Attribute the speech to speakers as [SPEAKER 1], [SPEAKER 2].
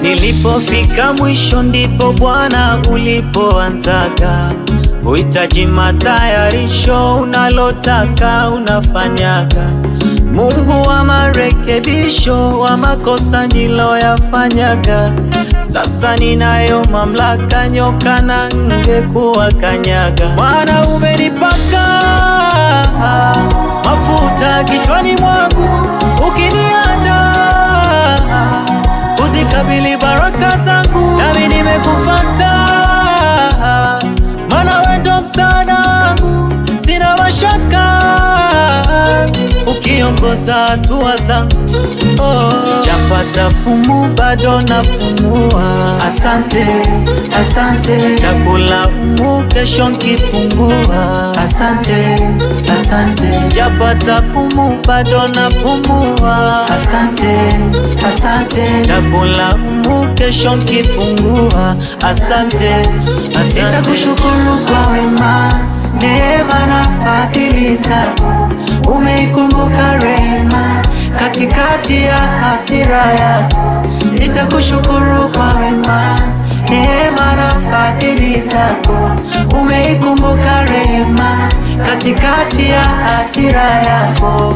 [SPEAKER 1] Nilipofika mwisho ndipo Bwana ulipoanzaga. Uhitaji matayarisho, unalotaka unafanyaga. Mungu wa marekebisho, wa makosa niloyafanyaga. Sasa ninayo mamlaka, nyoka na nge kuwakanyaga. Bwana umenipaka mafuta kichwani mwangu, ukiniandaa kuzikabili baraka zangu. Nami nimekufuata, maana wewe ndo msaada wangu. Sina mashaka ukiongoza hatua zangu. Sijapata pumu, bado napumua. Asante, asante. Sitakulaumu kesho nkipungua. Asante, asante. Sijapata pumu, bado napumua. Asante, asante. Sitakulaumu kesho nkipungua. Asante, asante. Nitakushukuru kwa wema, neema na fadhili zako. Umeikumbuka rehema katikati ya hasira yako. Nitakushukuru kwa wema, neema na fadhili zako. Umeikumbuka rehema katikati ya hasira yako.